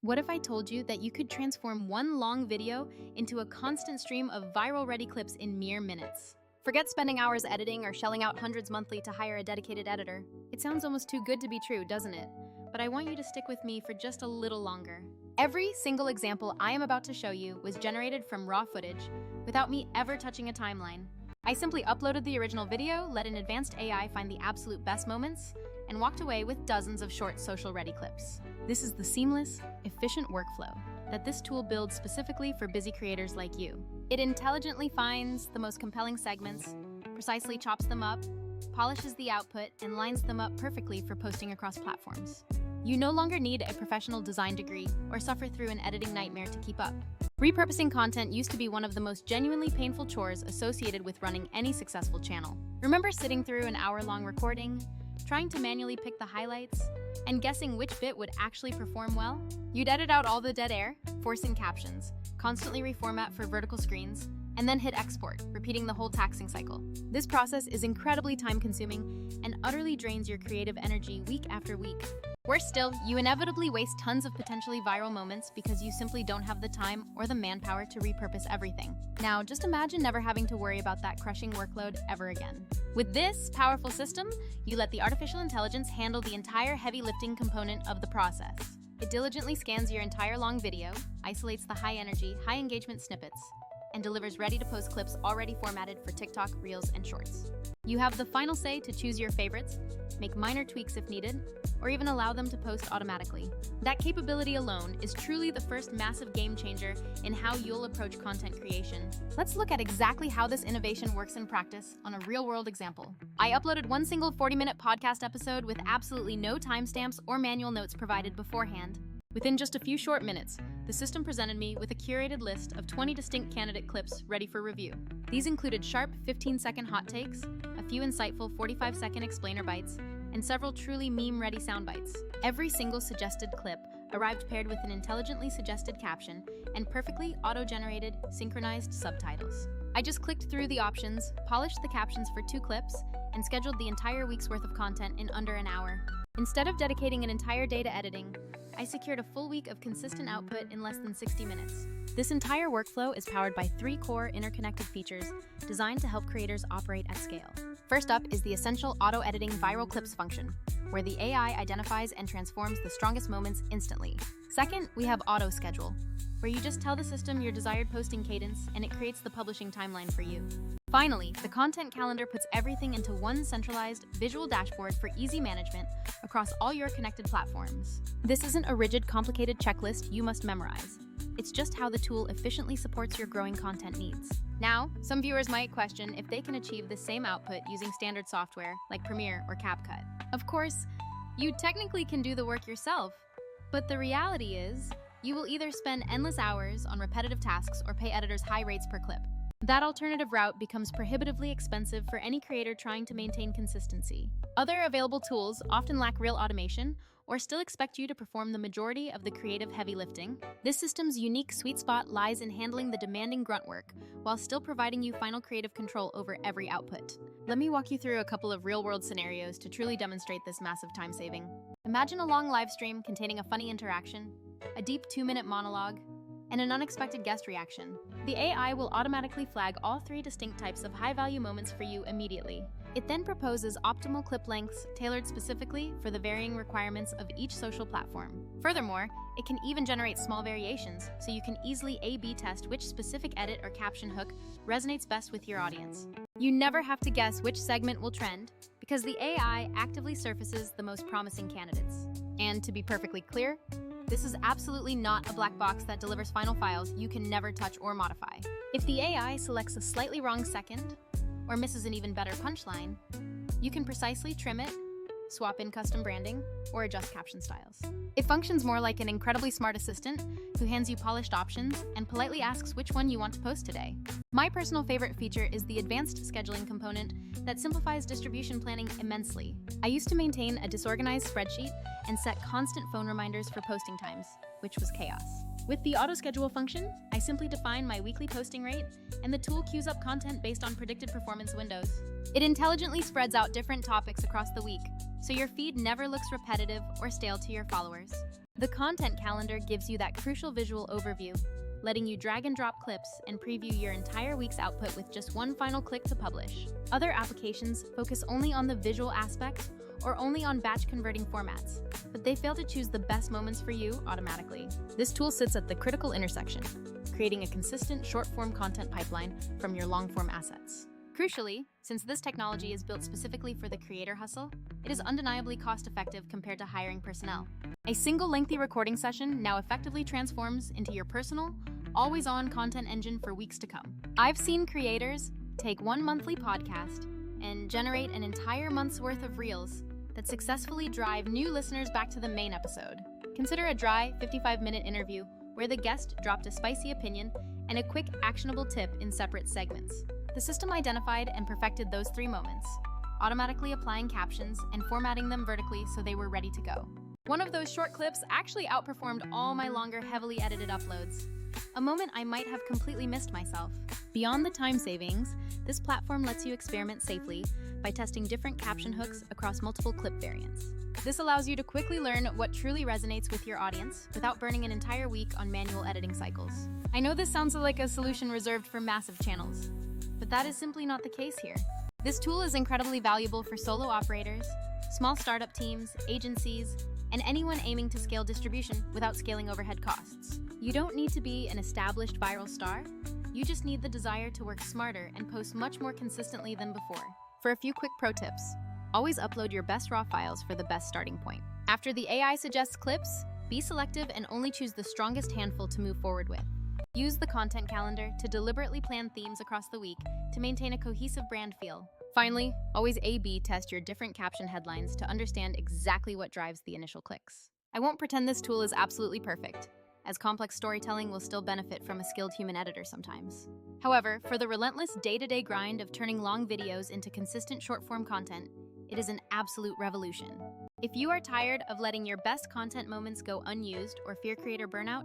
What if I told you that you could transform one long video into a constant stream of viral-ready clips in mere minutes? Forget spending hours editing or shelling out hundreds monthly to hire a dedicated editor. It sounds almost too good to be true, doesn't it? But I want you to stick with me for just a little longer. Every single example I am about to show you was generated from raw footage, without me ever touching a timeline. I simply uploaded the original video, let an advanced AI find the absolute best moments, and walked away with dozens of short social-ready clips. This is the seamless, efficient workflow that this tool builds specifically for busy creators like you. It intelligently finds the most compelling segments, precisely chops them up, polishes the output, and lines them up perfectly for posting across platforms. You no longer need a professional design degree or suffer through an editing nightmare to keep up. Repurposing content used to be one of the most genuinely painful chores associated with running any successful channel. Remember sitting through an hour-long recording, trying to manually pick the highlights, and guessing which bit would actually perform well? You'd edit out all the dead air, force in captions, constantly reformat for vertical screens, and then hit export, repeating the whole taxing cycle. This process is incredibly time-consuming and utterly drains your creative energy week after week. Worse still, you inevitably waste tons of potentially viral moments because you simply don't have the time or the manpower to repurpose everything. Now, just imagine never having to worry about that crushing workload ever again. With this powerful system, you let the artificial intelligence handle the entire heavy lifting component of the process. It diligently scans your entire long video, isolates the high-energy, high-engagement snippets, and delivers ready-to-post clips already formatted for TikTok, Reels, and Shorts. You have the final say to choose your favorites, make minor tweaks if needed, or even allow them to post automatically. That capability alone is truly the first massive game changer in how you'll approach content creation. Let's look at exactly how this innovation works in practice on a real-world example. I uploaded one single 40-minute podcast episode with absolutely no timestamps or manual notes provided beforehand. Within just a few short minutes, the system presented me with a curated list of 20 distinct candidate clips ready for review. These included sharp 15-second hot takes, a few insightful 45-second explainer bites, and several truly meme-ready sound bites. Every single suggested clip arrived paired with an intelligently suggested caption and perfectly auto-generated, synchronized subtitles. I just clicked through the options, polished the captions for 2 clips, and scheduled the entire week's worth of content in under an hour. Instead of dedicating an entire day to editing, I secured a full week of consistent output in less than 60 minutes. This entire workflow is powered by 3 core interconnected features designed to help creators operate at scale. First up is the essential auto-editing viral clips function, where the AI identifies and transforms the strongest moments instantly. Second, we have auto schedule, where you just tell the system your desired posting cadence and it creates the publishing timeline for you. Finally, the content calendar puts everything into one centralized, visual dashboard for easy management across all your connected platforms. This isn't a rigid, complicated checklist you must memorize. It's just how the tool efficiently supports your growing content needs. Now, some viewers might question if they can achieve the same output using standard software like Premiere or CapCut. Of course, you technically can do the work yourself, but the reality is, you will either spend endless hours on repetitive tasks or pay editors high rates per clip. That alternative route becomes prohibitively expensive for any creator trying to maintain consistency. Other available tools often lack real automation or still expect you to perform the majority of the creative heavy lifting. This system's unique sweet spot lies in handling the demanding grunt work while still providing you final creative control over every output. Let me walk you through a couple of real-world scenarios to truly demonstrate this massive time saving. Imagine a long live stream containing a funny interaction, a deep 2-minute monologue, and an unexpected guest reaction. The AI will automatically flag all 3 distinct types of high-value moments for you immediately. It then proposes optimal clip lengths tailored specifically for the varying requirements of each social platform. Furthermore, it can even generate small variations, so you can easily A/B test which specific edit or caption hook resonates best with your audience. You never have to guess which segment will trend, because the AI actively surfaces the most promising candidates. And to be perfectly clear, this is absolutely not a black box that delivers final files you can never touch or modify. If the AI selects a slightly wrong second, or misses an even better punchline, you can precisely trim it, swap in custom branding, or adjust caption styles. It functions more like an incredibly smart assistant who hands you polished options and politely asks which one you want to post today. My personal favorite feature is the advanced scheduling component that simplifies distribution planning immensely. I used to maintain a disorganized spreadsheet and set constant phone reminders for posting times, which was chaos. With the auto-schedule function, I simply define my weekly posting rate, and the tool queues up content based on predicted performance windows. It intelligently spreads out different topics across the week, so your feed never looks repetitive or stale to your followers. The content calendar gives you that crucial visual overview, letting you drag and drop clips and preview your entire week's output with just one final click to publish. Other applications focus only on the visual aspects or only on batch converting formats, but they fail to choose the best moments for you automatically. This tool sits at the critical intersection, creating a consistent short-form content pipeline from your long-form assets. Crucially, since this technology is built specifically for the creator hustle, it is undeniably cost-effective compared to hiring personnel. A single lengthy recording session now effectively transforms into your personal, always-on content engine for weeks to come. I've seen creators take one monthly podcast and generate an entire month's worth of reels that successfully drive new listeners back to the main episode. Consider a dry, 55-minute interview where the guest dropped a spicy opinion and a quick, actionable tip in separate segments. The system identified and perfected those 3 moments, automatically applying captions and formatting them vertically so they were ready to go. One of those short clips actually outperformed all my longer, heavily edited uploads, a moment I might have completely missed myself. Beyond the time savings, this platform lets you experiment safely by testing different caption hooks across multiple clip variants. This allows you to quickly learn what truly resonates with your audience without burning an entire week on manual editing cycles. I know this sounds like a solution reserved for massive channels, but that is simply not the case here. This tool is incredibly valuable for solo operators, small startup teams, agencies, and anyone aiming to scale distribution without scaling overhead costs. You don't need to be an established viral star. You just need the desire to work smarter and post much more consistently than before. For a few quick pro tips, always upload your best raw files for the best starting point. After the AI suggests clips, be selective and only choose the strongest handful to move forward with. Use the content calendar to deliberately plan themes across the week to maintain a cohesive brand feel. Finally, always A/B test your different caption headlines to understand exactly what drives the initial clicks. I won't pretend this tool is absolutely perfect, as complex storytelling will still benefit from a skilled human editor sometimes. However, for the relentless day-to-day grind of turning long videos into consistent short-form content, it is an absolute revolution. If you are tired of letting your best content moments go unused or fear creator burnout,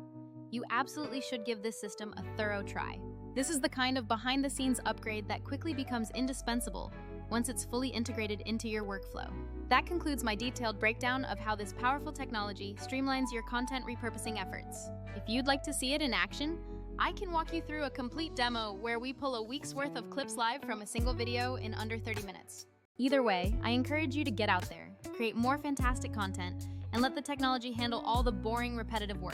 you absolutely should give this system a thorough try. This is the kind of behind-the-scenes upgrade that quickly becomes indispensable once it's fully integrated into your workflow. That concludes my detailed breakdown of how this powerful technology streamlines your content repurposing efforts. If you'd like to see it in action, I can walk you through a complete demo where we pull a week's worth of clips live from a single video in under 30 minutes. Either way, I encourage you to get out there, create more fantastic content, and let the technology handle all the boring, repetitive work.